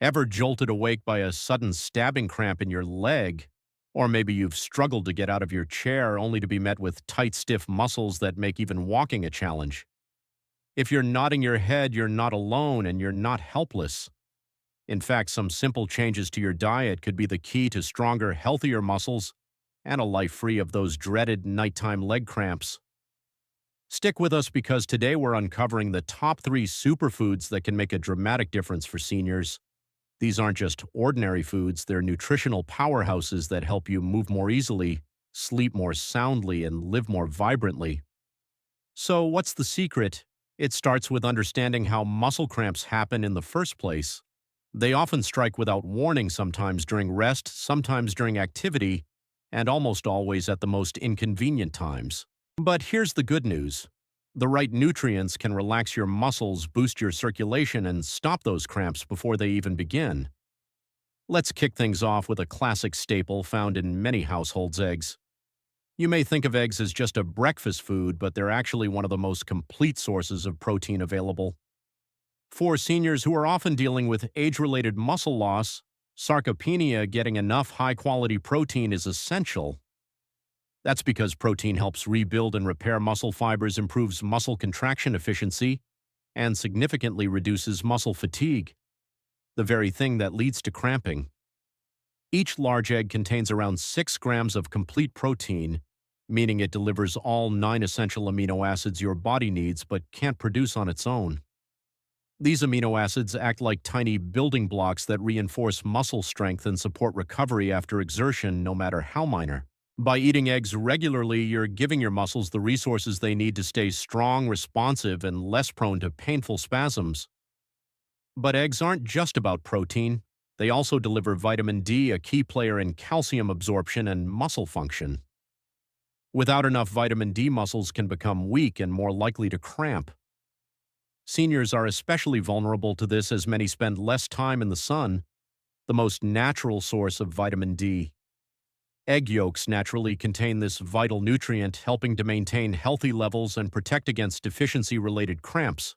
Ever jolted awake by a sudden stabbing cramp in your leg? Or maybe you've struggled to get out of your chair only to be met with tight, stiff muscles that make even walking a challenge. If you're nodding your head, you're not alone and you're not helpless. In fact, some simple changes to your diet could be the key to stronger, healthier muscles and a life free of those dreaded nighttime leg cramps. Stick with us because today we're uncovering the top 3 superfoods that can make a dramatic difference for seniors. These aren't just ordinary foods, they're nutritional powerhouses that help you move more easily, sleep more soundly, and live more vibrantly. So, what's the secret? It starts with understanding how muscle cramps happen in the first place. They often strike without warning, sometimes during rest, sometimes during activity, and almost always at the most inconvenient times. But here's the good news. The right nutrients can relax your muscles, boost your circulation, and stop those cramps before they even begin. Let's kick things off with a classic staple found in many households: eggs. You may think of eggs as just a breakfast food, but they're actually one of the most complete sources of protein available. For seniors who are often dealing with age-related muscle loss, sarcopenia, getting enough high-quality protein is essential. That's because protein helps rebuild and repair muscle fibers, improves muscle contraction efficiency, and significantly reduces muscle fatigue, the very thing that leads to cramping. Each large egg contains around 6 grams of complete protein, meaning it delivers all 9 essential amino acids your body needs but can't produce on its own. These amino acids act like tiny building blocks that reinforce muscle strength and support recovery after exertion, no matter how minor. By eating eggs regularly, you're giving your muscles the resources they need to stay strong, responsive, and less prone to painful spasms. But eggs aren't just about protein. They also deliver vitamin D, a key player in calcium absorption and muscle function. Without enough vitamin D, muscles can become weak and more likely to cramp. Seniors are especially vulnerable to this as many spend less time in the sun, the most natural source of vitamin D. Egg yolks naturally contain this vital nutrient, helping to maintain healthy levels and protect against deficiency-related cramps.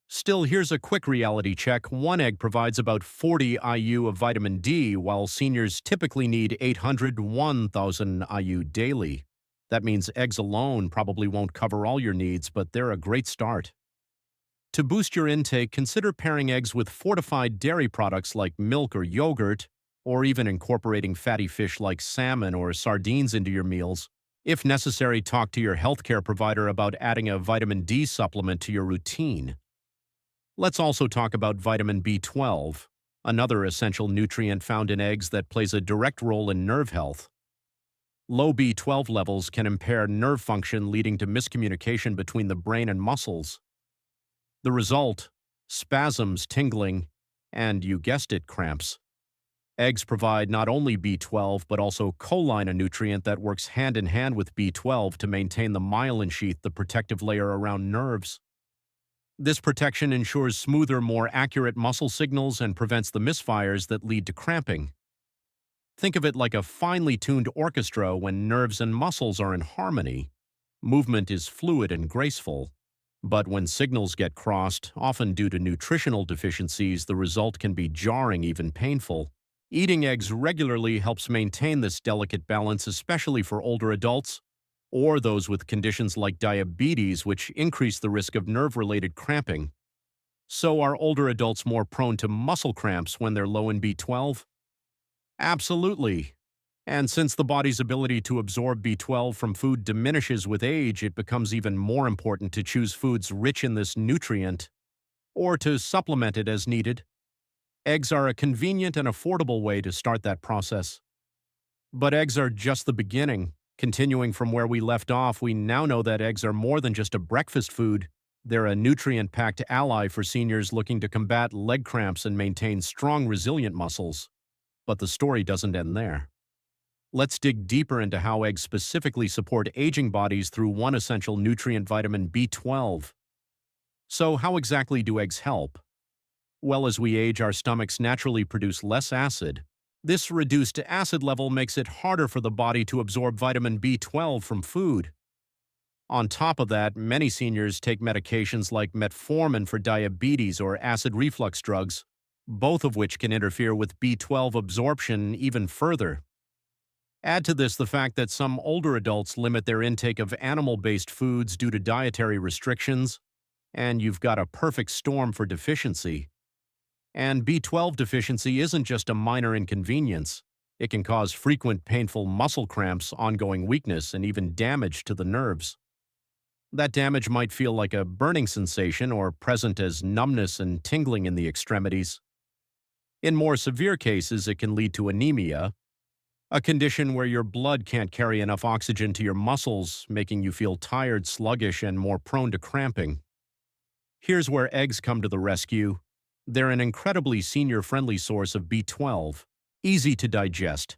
Still, here's a quick reality check. One egg provides about 40 IU of vitamin D, while seniors typically need 800 to 1,000 IU daily. That means eggs alone probably won't cover all your needs, but they're a great start. To boost your intake, consider pairing eggs with fortified dairy products like milk or yogurt, or even incorporating fatty fish like salmon or sardines into your meals. If necessary, talk to your healthcare provider about adding a vitamin D supplement to your routine. Let's also talk about vitamin B12, another essential nutrient found in eggs that plays a direct role in nerve health. Low B12 levels can impair nerve function, leading to miscommunication between the brain and muscles. The result: spasms, tingling, and, you guessed it, cramps. Eggs provide not only B12 but also choline, a nutrient that works hand in hand with B12 to maintain the myelin sheath, the protective layer around nerves. This protection ensures smoother, more accurate muscle signals and prevents the misfires that lead to cramping. Think of it like a finely tuned orchestra. When nerves and muscles are in harmony, movement is fluid and graceful. But when signals get crossed, often due to nutritional deficiencies, the result can be jarring, even painful. Eating eggs regularly helps maintain this delicate balance, especially for older adults or those with conditions like diabetes, which increase the risk of nerve-related cramping. So, are older adults more prone to muscle cramps when they're low in B12? Absolutely. And since the body's ability to absorb B12 from food diminishes with age, it becomes even more important to choose foods rich in this nutrient or to supplement it as needed. Eggs are a convenient and affordable way to start that process. But eggs are just the beginning. Continuing from where we left off, we now know that eggs are more than just a breakfast food. They're a nutrient-packed ally for seniors looking to combat leg cramps and maintain strong, resilient muscles. But the story doesn't end there. Let's dig deeper into how eggs specifically support aging bodies through one essential nutrient, vitamin B12. So, how exactly do eggs help? Well, as we age, our stomachs naturally produce less acid. This reduced acid level makes it harder for the body to absorb vitamin B12 from food. On top of that, many seniors take medications like metformin for diabetes or acid reflux drugs, both of which can interfere with B12 absorption even further. Add to this the fact that some older adults limit their intake of animal-based foods due to dietary restrictions, and you've got a perfect storm for deficiency. And B12 deficiency isn't just a minor inconvenience. It can cause frequent painful muscle cramps, ongoing weakness, and even damage to the nerves. That damage might feel like a burning sensation or present as numbness and tingling in the extremities. In more severe cases, it can lead to anemia, a condition where your blood can't carry enough oxygen to your muscles, making you feel tired, sluggish, and more prone to cramping. Here's where eggs come to the rescue. They're an incredibly senior-friendly source of B12, easy to digest.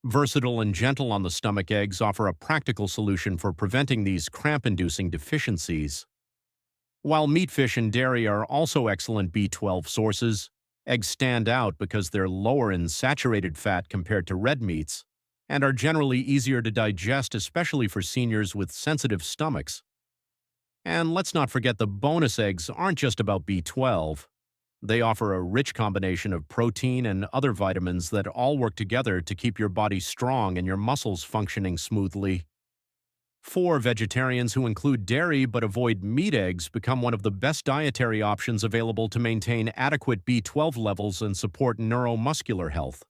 Versatile and gentle on the stomach, eggs offer a practical solution for preventing these cramp-inducing deficiencies. While meat, fish, and dairy are also excellent B12 sources, eggs stand out because they're lower in saturated fat compared to red meats and are generally easier to digest, especially for seniors with sensitive stomachs. And let's not forget the bonus eggs aren't just about B12. They offer a rich combination of protein and other vitamins that all work together to keep your body strong and your muscles functioning smoothly. For vegetarians who include dairy but avoid meat, eggs become one of the best dietary options available to maintain adequate B12 levels and support neuromuscular health.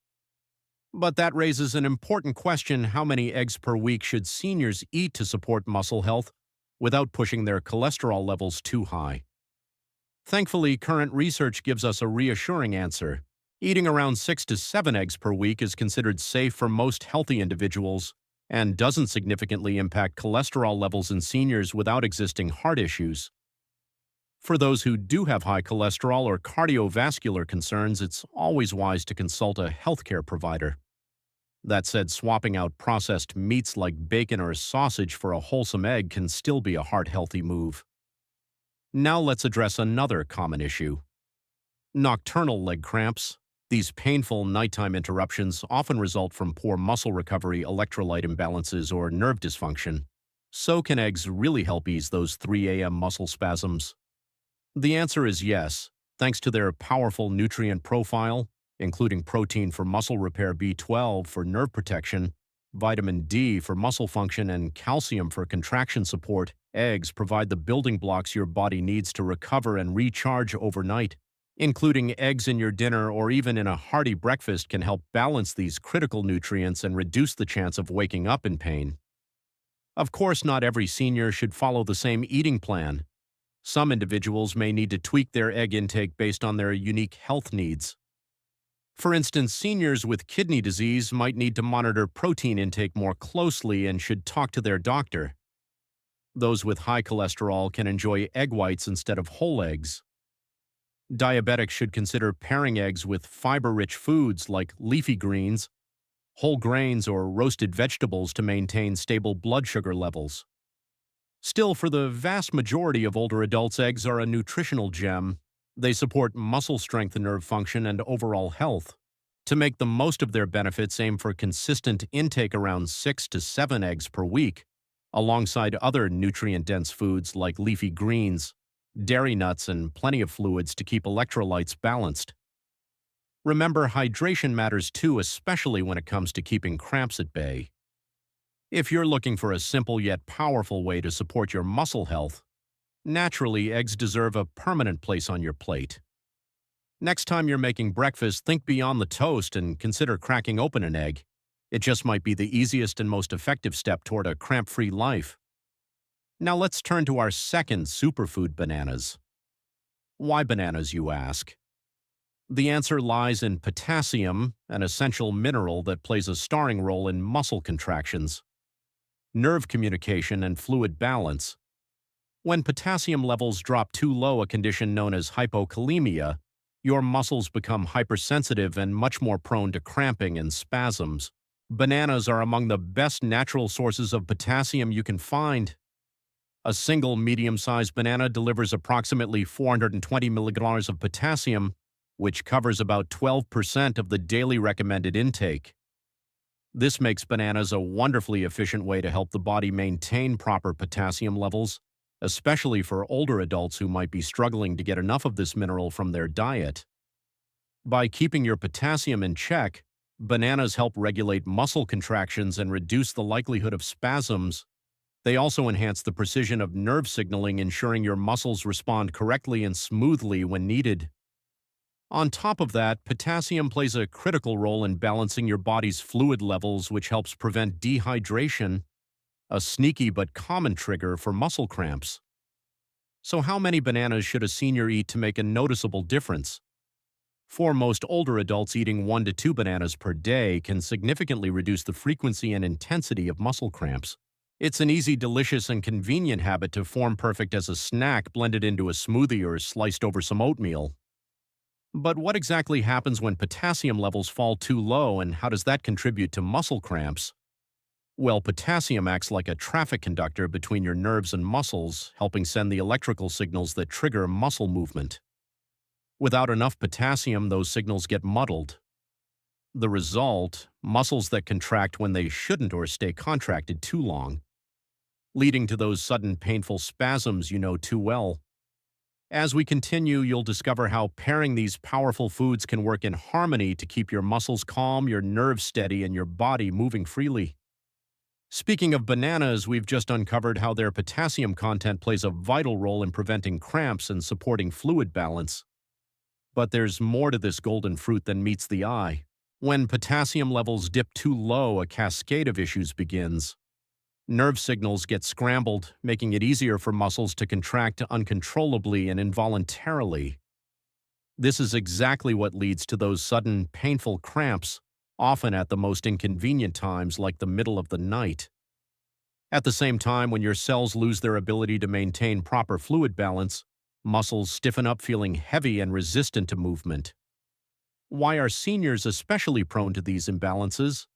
But that raises an important question: how many eggs per week should seniors eat to support muscle health without pushing their cholesterol levels too high? Thankfully, current research gives us a reassuring answer. Eating around 6 to 7 eggs per week is considered safe for most healthy individuals and doesn't significantly impact cholesterol levels in seniors without existing heart issues. For those who do have high cholesterol or cardiovascular concerns, it's always wise to consult a healthcare provider. That said, swapping out processed meats like bacon or sausage for a wholesome egg can still be a heart-healthy move. Now let's address another common issue: nocturnal leg cramps. These painful nighttime interruptions often result from poor muscle recovery, electrolyte imbalances, or nerve dysfunction. So can eggs really help ease those 3 a.m. muscle spasms? The answer is yes, thanks to their powerful nutrient profile, including protein for muscle repair, B12 for nerve protection, vitamin D for muscle function, and calcium for contraction support. Eggs provide the building blocks your body needs to recover and recharge overnight. Including eggs in your dinner or even in a hearty breakfast can help balance these critical nutrients and reduce the chance of waking up in pain. Of course, not every senior should follow the same eating plan. Some individuals may need to tweak their egg intake based on their unique health needs. For instance, seniors with kidney disease might need to monitor protein intake more closely and should talk to their doctor. Those with high cholesterol can enjoy egg whites instead of whole eggs. Diabetics should consider pairing eggs with fiber-rich foods like leafy greens, whole grains, or roasted vegetables to maintain stable blood sugar levels. Still, for the vast majority of older adults, eggs are a nutritional gem. They support muscle strength, nerve function, and overall health. To make the most of their benefits, aim for consistent intake around 6 to 7 eggs per week, alongside other nutrient-dense foods like leafy greens, dairy nuts, and plenty of fluids to keep electrolytes balanced. Remember, hydration matters too, especially when it comes to keeping cramps at bay. If you're looking for a simple yet powerful way to support your muscle health, naturally, eggs deserve a permanent place on your plate. Next time you're making breakfast, think beyond the toast and consider cracking open an egg. It just might be the easiest and most effective step toward a cramp-free life. Now let's turn to our second superfood: bananas. Why bananas, you ask? The answer lies in potassium, an essential mineral that plays a starring role in muscle contractions, nerve communication, and fluid balance. When potassium levels drop too low, a condition known as hypokalemia, your muscles become hypersensitive and much more prone to cramping and spasms. Bananas are among the best natural sources of potassium you can find. A single medium-sized banana delivers approximately 420 milligrams of potassium, which covers about 12% of the daily recommended intake. This makes bananas a wonderfully efficient way to help the body maintain proper potassium levels, especially for older adults who might be struggling to get enough of this mineral from their diet. By keeping your potassium in check, bananas help regulate muscle contractions and reduce the likelihood of spasms. They also enhance the precision of nerve signaling, ensuring your muscles respond correctly and smoothly when needed. On top of that, potassium plays a critical role in balancing your body's fluid levels, which helps prevent dehydration, a sneaky but common trigger for muscle cramps. So, how many bananas should a senior eat to make a noticeable difference? For most older adults, eating 1 to 2 bananas per day can significantly reduce the frequency and intensity of muscle cramps. It's an easy, delicious, and convenient habit to form, perfect as a snack blended into a smoothie or sliced over some oatmeal. But what exactly happens when potassium levels fall too low, and how does that contribute to muscle cramps? Well, potassium acts like a traffic conductor between your nerves and muscles, helping send the electrical signals that trigger muscle movement. Without enough potassium, those signals get muddled. The result, muscles that contract when they shouldn't or stay contracted too long, leading to those sudden painful spasms you know too well. As we continue, you'll discover how pairing these powerful foods can work in harmony to keep your muscles calm, your nerves steady, and your body moving freely. Speaking of bananas, we've just uncovered how their potassium content plays a vital role in preventing cramps and supporting fluid balance. But there's more to this golden fruit than meets the eye. When potassium levels dip too low, a cascade of issues begins. Nerve signals get scrambled, making it easier for muscles to contract uncontrollably and involuntarily. This is exactly what leads to those sudden, painful cramps, often at the most inconvenient times, like the middle of the night. At the same time, when your cells lose their ability to maintain proper fluid balance, muscles stiffen up, feeling heavy and resistant to movement. Why are seniors especially prone to these imbalances?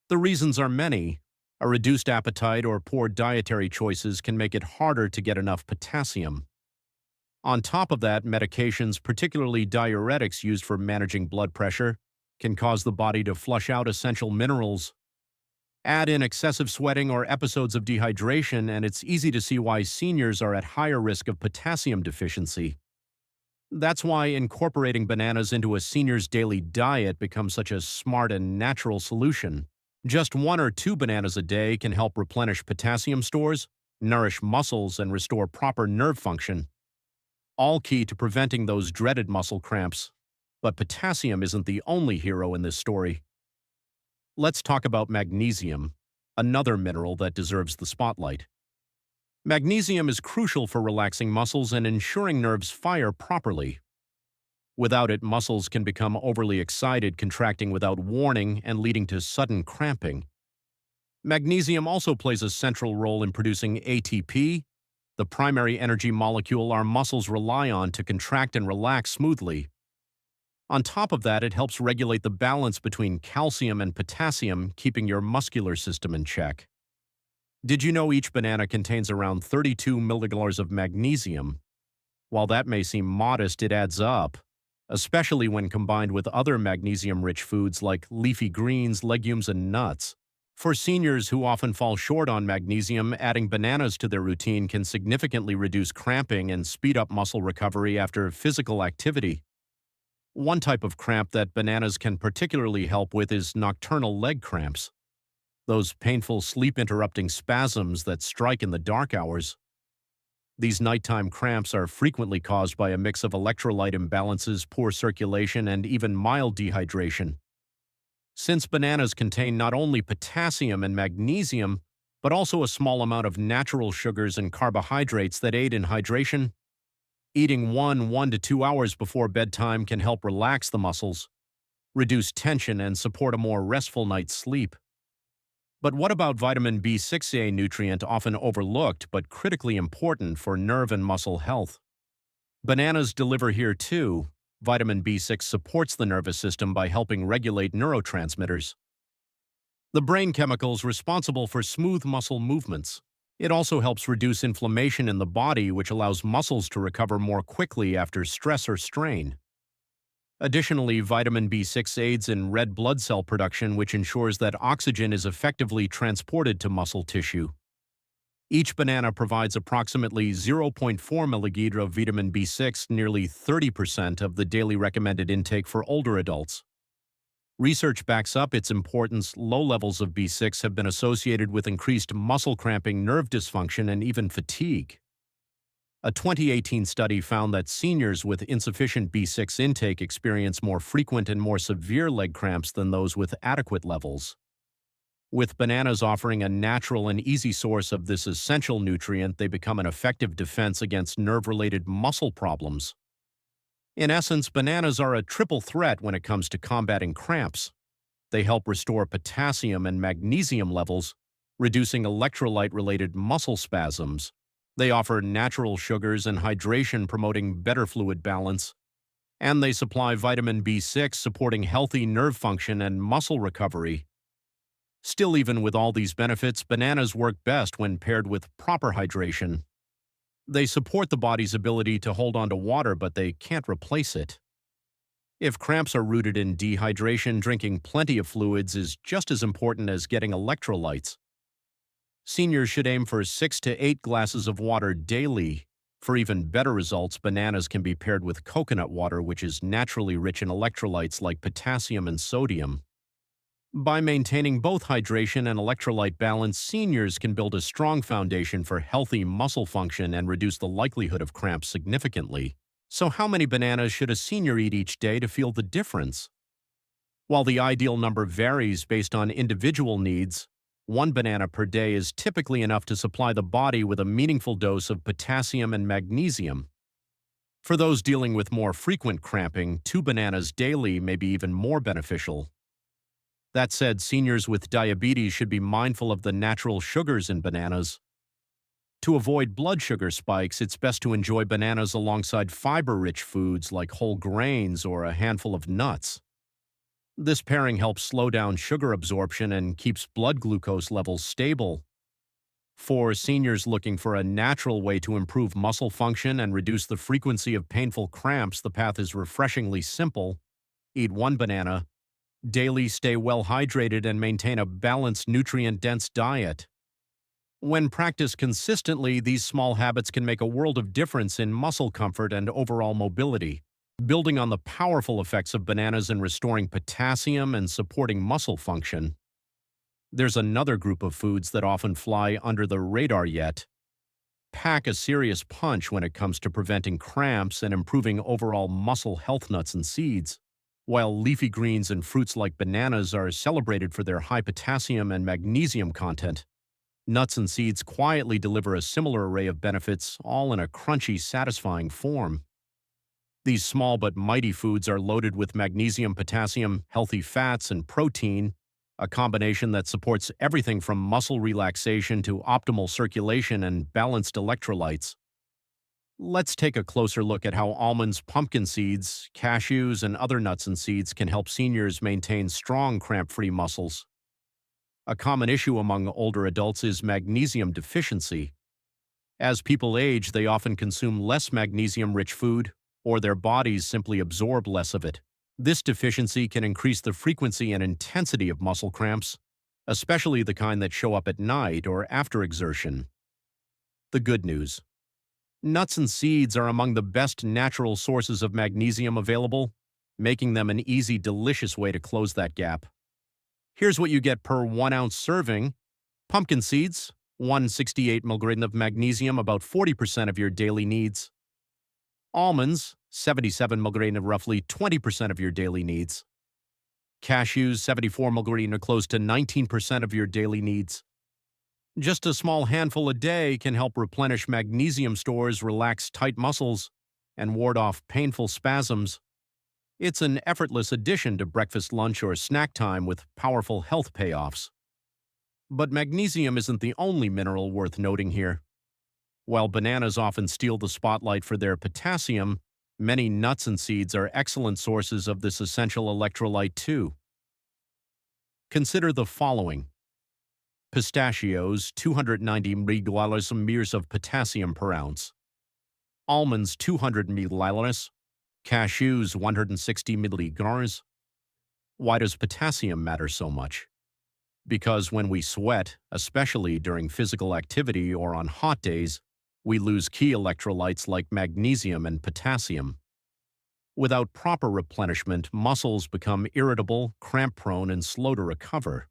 The reasons are many. A reduced appetite or poor dietary choices can make it harder to get enough potassium. On top of that, medications, particularly diuretics used for managing blood pressure, can cause the body to flush out essential minerals. Add in excessive sweating or episodes of dehydration, and it's easy to see why seniors are at higher risk of potassium deficiency. That's why incorporating bananas into a senior's daily diet becomes such a smart and natural solution. Just 1 or 2 bananas a day can help replenish potassium stores, nourish muscles, and restore proper nerve function, all key to preventing those dreaded muscle cramps. But potassium isn't the only hero in this story. Let's talk about magnesium, another mineral that deserves the spotlight. Magnesium is crucial for relaxing muscles and ensuring nerves fire properly. Without it, muscles can become overly excited, contracting without warning and leading to sudden cramping. Magnesium also plays a central role in producing ATP, the primary energy molecule our muscles rely on to contract and relax smoothly. On top of that, it helps regulate the balance between calcium and potassium, keeping your muscular system in check. Did you know each banana contains around 32 milliliters of magnesium? While that may seem modest, it adds up, especially when combined with other magnesium-rich foods like leafy greens, legumes, and nuts. For seniors who often fall short on magnesium, adding bananas to their routine can significantly reduce cramping and speed up muscle recovery after physical activity. One type of cramp that bananas can particularly help with is nocturnal leg cramps, those painful sleep-interrupting spasms that strike in the dark hours. These nighttime cramps are frequently caused by a mix of electrolyte imbalances, poor circulation, and even mild dehydration. Since bananas contain not only potassium and magnesium, but also a small amount of natural sugars and carbohydrates that aid in hydration, eating 1 to 2 hours before bedtime can help relax the muscles, reduce tension, and support a more restful night's sleep. But what about vitamin B6, a nutrient often overlooked but critically important for nerve and muscle health? Bananas deliver here too. Vitamin B6 supports the nervous system by helping regulate neurotransmitters, the brain chemicals responsible for smooth muscle movements. It also helps reduce inflammation in the body, which allows muscles to recover more quickly after stress or strain. Additionally, vitamin B6 aids in red blood cell production, which ensures that oxygen is effectively transported to muscle tissue. Each banana provides approximately zero point 0.4 mg of vitamin B6, nearly 30% of the daily recommended intake for older adults. Research backs up its importance. Low levels of B6 have been associated with increased muscle cramping, nerve dysfunction, and even fatigue. A 2018 study found that seniors with insufficient B6 intake experience more frequent and more severe leg cramps than those with adequate levels. With bananas offering a natural and easy source of this essential nutrient, they become an effective defense against nerve-related muscle problems. In essence, bananas are a triple threat when it comes to combating cramps. They help restore potassium and magnesium levels, reducing electrolyte-related muscle spasms. They offer natural sugars and hydration, promoting better fluid balance. And they supply vitamin B6, supporting healthy nerve function and muscle recovery. Still, even with all these benefits, bananas work best when paired with proper hydration. They support the body's ability to hold on to water, but they can't replace it. If cramps are rooted in dehydration, drinking plenty of fluids is just as important as getting electrolytes. Seniors should aim for 6 to 8 glasses of water daily. For even better results, bananas can be paired with coconut water, which is naturally rich in electrolytes like potassium and sodium. By maintaining both hydration and electrolyte balance, seniors can build a strong foundation for healthy muscle function and reduce the likelihood of cramps significantly. So how many bananas should a senior eat each day to feel the difference? While the ideal number varies based on individual needs, 1 banana per day is typically enough to supply the body with a meaningful dose of potassium and magnesium. For those dealing with more frequent cramping, 2 bananas daily may be even more beneficial. That said, seniors with diabetes should be mindful of the natural sugars in bananas. To avoid blood sugar spikes, it's best to enjoy bananas alongside fiber-rich foods like whole grains or a handful of nuts. This pairing helps slow down sugar absorption and keeps blood glucose levels stable. For seniors looking for a natural way to improve muscle function and reduce the frequency of painful cramps, the path is refreshingly simple. Eat 1 banana daily, stay well hydrated, and maintain a balanced, nutrient-dense diet. When practiced consistently, these small habits can make a world of difference in muscle comfort and overall mobility. Building on the powerful effects of bananas in restoring potassium and supporting muscle function, there's another group of foods that often fly under the radar yet pack a serious punch when it comes to preventing cramps and improving overall muscle health. Nuts and seeds. While leafy greens and fruits like bananas are celebrated for their high potassium and magnesium content, nuts and seeds quietly deliver a similar array of benefits, all in a crunchy, satisfying form. These small but mighty foods are loaded with magnesium, potassium, healthy fats, and protein, a combination that supports everything from muscle relaxation to optimal circulation and balanced electrolytes. Let's take a closer look at how almonds, pumpkin seeds, cashews, and other nuts and seeds can help seniors maintain strong, cramp-free muscles. A common issue among older adults is magnesium deficiency. As people age, they often consume less magnesium-rich food, or their bodies simply absorb less of it. This deficiency can increase the frequency and intensity of muscle cramps, especially the kind that show up at night or after exertion. The good news: nuts and seeds are among the best natural sources of magnesium available, making them an easy, delicious way to close that gap. Here's what you get per 1 ounce serving. Pumpkin seeds, 168 mg of magnesium, about 40% of your daily needs. Almonds, 77 mg, roughly 20% of your daily needs. Cashews, 74 mg, close to 19% of your daily needs. Just a small handful a day can help replenish magnesium stores, relax tight muscles, and ward off painful spasms. It's an effortless addition to breakfast, lunch, or snack time with powerful health payoffs. But magnesium isn't the only mineral worth noting here. While bananas often steal the spotlight for their potassium, many nuts and seeds are excellent sources of this essential electrolyte too. Consider the following. Pistachios, 290 mg of potassium per ounce. Almonds, 200 mg. Cashews, 160 mg. Why does potassium matter so much? Because when we sweat, especially during physical activity or on hot days, we lose key electrolytes like magnesium and potassium. Without proper replenishment, muscles become irritable, cramp-prone, and slow to recover.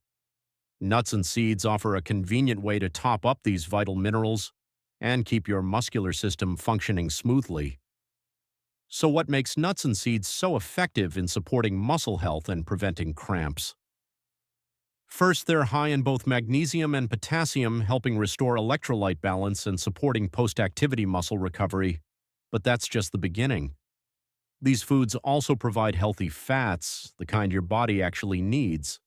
Nuts and seeds offer a convenient way to top up these vital minerals and keep your muscular system functioning smoothly. So what makes nuts and seeds so effective in supporting muscle health and preventing cramps? First, they're high in both magnesium and potassium, helping restore electrolyte balance and supporting post-activity muscle recovery. But that's just the beginning. These foods also provide healthy fats, the kind your body actually needs.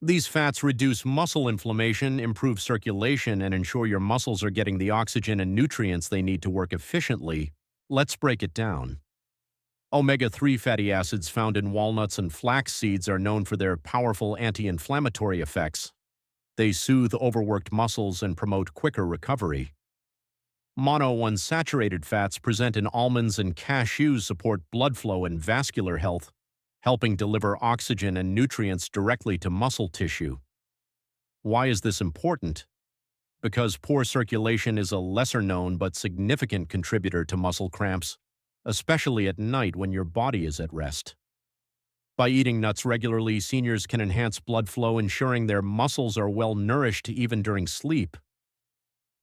These fats reduce muscle inflammation, improve circulation, and ensure your muscles are getting the oxygen and nutrients they need to work efficiently. Let's break it down. Omega-3 fatty acids found in walnuts and flax seeds are known for their powerful anti-inflammatory effects. They soothe overworked muscles and promote quicker recovery. Monounsaturated fats present in almonds and cashews support blood flow and vascular health, helping deliver oxygen and nutrients directly to muscle tissue. Why is this important? Because poor circulation is a lesser-known but significant contributor to muscle cramps, especially at night when your body is at rest. By eating nuts regularly, seniors can enhance blood flow, ensuring their muscles are well nourished even during sleep.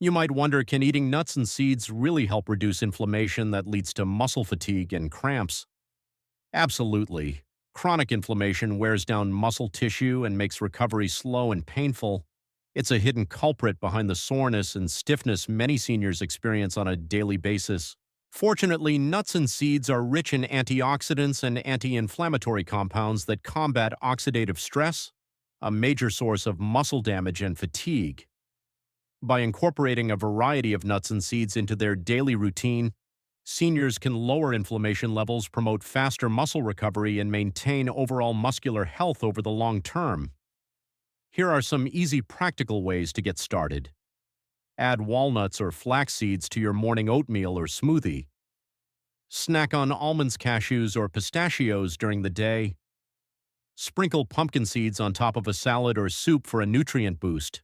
You might wonder, can eating nuts and seeds really help reduce inflammation that leads to muscle fatigue and cramps? Absolutely. Chronic inflammation wears down muscle tissue and makes recovery slow and painful. It's a hidden culprit behind the soreness and stiffness many seniors experience on a daily basis. Fortunately, nuts and seeds are rich in antioxidants and anti-inflammatory compounds that combat oxidative stress, a major source of muscle damage and fatigue. By incorporating a variety of nuts and seeds into their daily routine, seniors can lower inflammation levels, promote faster muscle recovery, and maintain overall muscular health over the long term. Here are some easy practical ways to get started. Add walnuts or flax seeds to your morning oatmeal or smoothie. Snack on almonds, cashews, or pistachios during the day. Sprinkle pumpkin seeds on top of a salad or soup for a nutrient boost.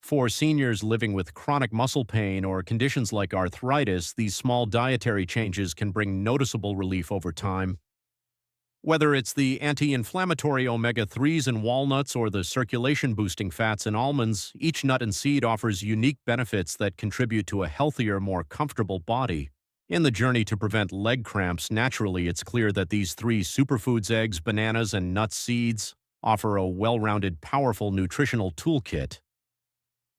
For seniors living with chronic muscle pain or conditions like arthritis, these small dietary changes can bring noticeable relief over time. Whether it's the anti-inflammatory omega-3s in walnuts or the circulation-boosting fats in almonds, each nut and seed offers unique benefits that contribute to a healthier, more comfortable body. In the journey to prevent leg cramps, naturally, it's clear that these three superfoods, eggs, bananas, and nut seeds, offer a well-rounded, powerful nutritional toolkit.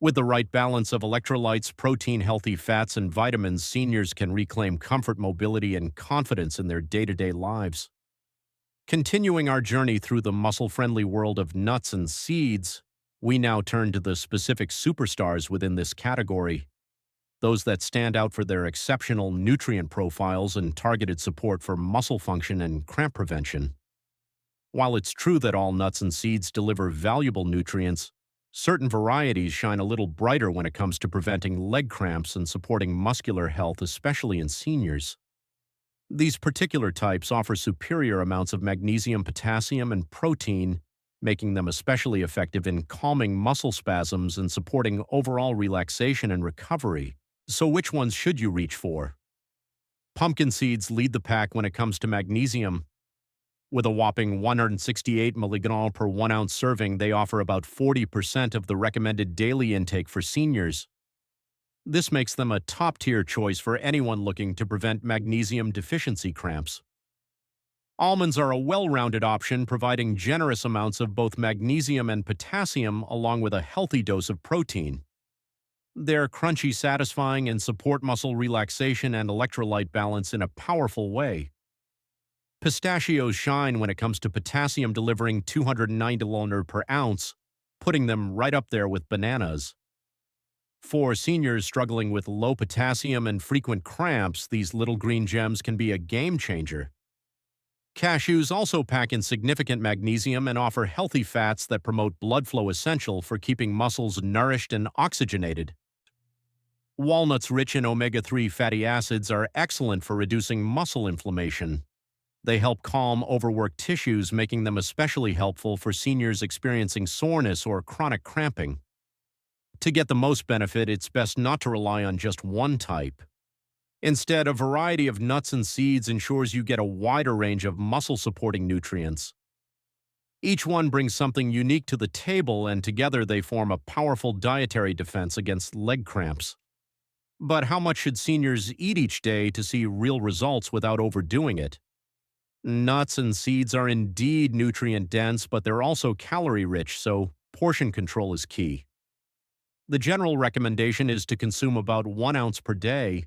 With the right balance of electrolytes, protein, healthy fats, and vitamins, seniors can reclaim comfort, mobility, and confidence in their day-to-day lives. Continuing our journey through the muscle-friendly world of nuts and seeds, we now turn to the specific superstars within this category, those that stand out for their exceptional nutrient profiles and targeted support for muscle function and cramp prevention. While it's true that all nuts and seeds deliver valuable nutrients, certain varieties shine a little brighter when it comes to preventing leg cramps and supporting muscular health, especially in seniors. These particular types offer superior amounts of magnesium, potassium, and protein, making them especially effective in calming muscle spasms and supporting overall relaxation and recovery. So which ones should you reach for? Pumpkin seeds lead the pack when it comes to magnesium. With a whopping 168 mg per 1 ounce serving, they offer about 40% of the recommended daily intake for seniors. This makes them a top-tier choice for anyone looking to prevent magnesium deficiency cramps. Almonds are a well-rounded option, providing generous amounts of both magnesium and potassium along with a healthy dose of protein. They're crunchy, satisfying, and support muscle relaxation and electrolyte balance in a powerful way. Pistachios shine when it comes to potassium, delivering 290 mg per ounce, putting them right up there with bananas. For seniors struggling with low potassium and frequent cramps, these little green gems can be a game changer. Cashews also pack in significant magnesium and offer healthy fats that promote blood flow, essential for keeping muscles nourished and oxygenated. Walnuts, rich in omega-3 fatty acids, are excellent for reducing muscle inflammation. They help calm overworked tissues, making them especially helpful for seniors experiencing soreness or chronic cramping. To get the most benefit, it's best not to rely on just one type. Instead, a variety of nuts and seeds ensures you get a wider range of muscle-supporting nutrients. Each one brings something unique to the table, and together they form a powerful dietary defense against leg cramps. But how much should seniors eat each day to see real results without overdoing it? Nuts and seeds are indeed nutrient-dense, but they're also calorie-rich, so portion control is key. The general recommendation is to consume about 1 ounce per day.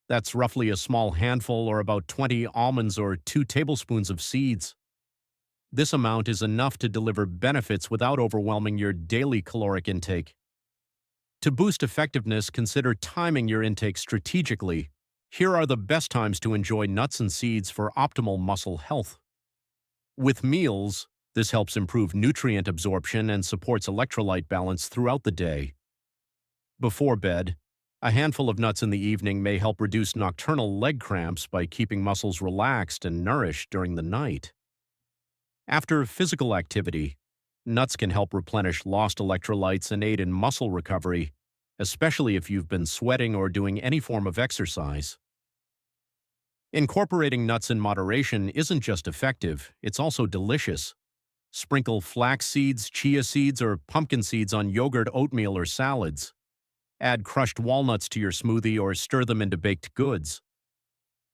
That's roughly a small handful or about 20 almonds or 2 tablespoons of seeds. This amount is enough to deliver benefits without overwhelming your daily caloric intake. To boost effectiveness, consider timing your intake strategically. Here are the best times to enjoy nuts and seeds for optimal muscle health. With meals, this helps improve nutrient absorption and supports electrolyte balance throughout the day. Before bed, a handful of nuts in the evening may help reduce nocturnal leg cramps by keeping muscles relaxed and nourished during the night. After physical activity, nuts can help replenish lost electrolytes and aid in muscle recovery, especially if you've been sweating or doing any form of exercise. Incorporating nuts in moderation isn't just effective, it's also delicious. Sprinkle flax seeds, chia seeds, or pumpkin seeds on yogurt, oatmeal, or salads. Add crushed walnuts to your smoothie or stir them into baked goods.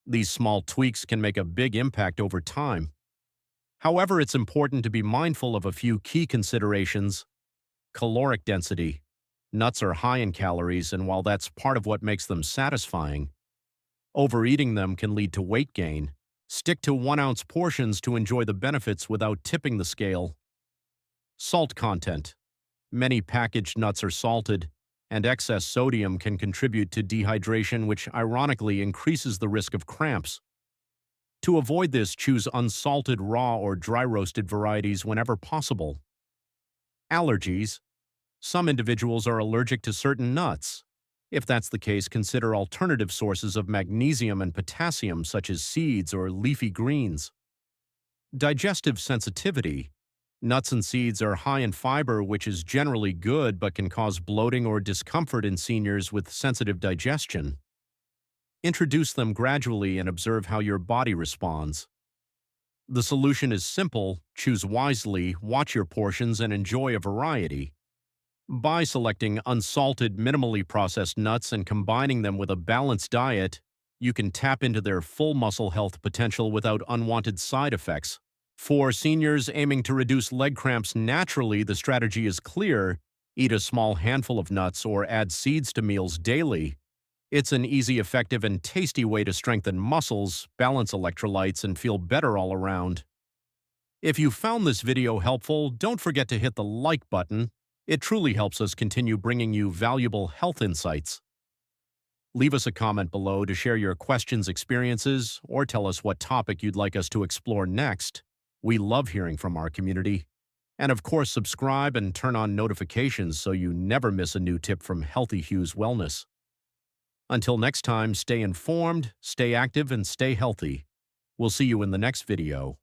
These small tweaks can make a big impact over time. However, it's important to be mindful of a few key considerations. Caloric density. Nuts are high in calories, and while that's part of what makes them satisfying, overeating them can lead to weight gain. Stick to 1 ounce portions to enjoy the benefits without tipping the scale. Salt content. Many packaged nuts are salted, and excess sodium can contribute to dehydration, which ironically increases the risk of cramps. To avoid this, choose unsalted, raw, or dry-roasted varieties whenever possible. Allergies. Some individuals are allergic to certain nuts. If that's the case, consider alternative sources of magnesium and potassium, such as seeds or leafy greens. Digestive sensitivity. Nuts and seeds are high in fiber, which is generally good but can cause bloating or discomfort in seniors with sensitive digestion. Introduce them gradually and observe how your body responds. The solution is simple: choose wisely, watch your portions, and enjoy a variety. By selecting unsalted, minimally processed nuts and combining them with a balanced diet, you can tap into their full muscle health potential without unwanted side effects. For seniors aiming to reduce leg cramps naturally, the strategy is clear: eat a small handful of nuts or add seeds to meals daily. It's an easy, effective, and tasty way to strengthen muscles, balance electrolytes, and feel better all around. If you found this video helpful, don't forget to hit the like button. It truly helps us continue bringing you valuable health insights. Leave us a comment below to share your questions, experiences, or tell us what topic you'd like us to explore next. We love hearing from our community. And of course, subscribe and turn on notifications so you never miss a new tip from Healthy Hugh's Wellness. Until next time, stay informed, stay active, and stay healthy. We'll see you in the next video.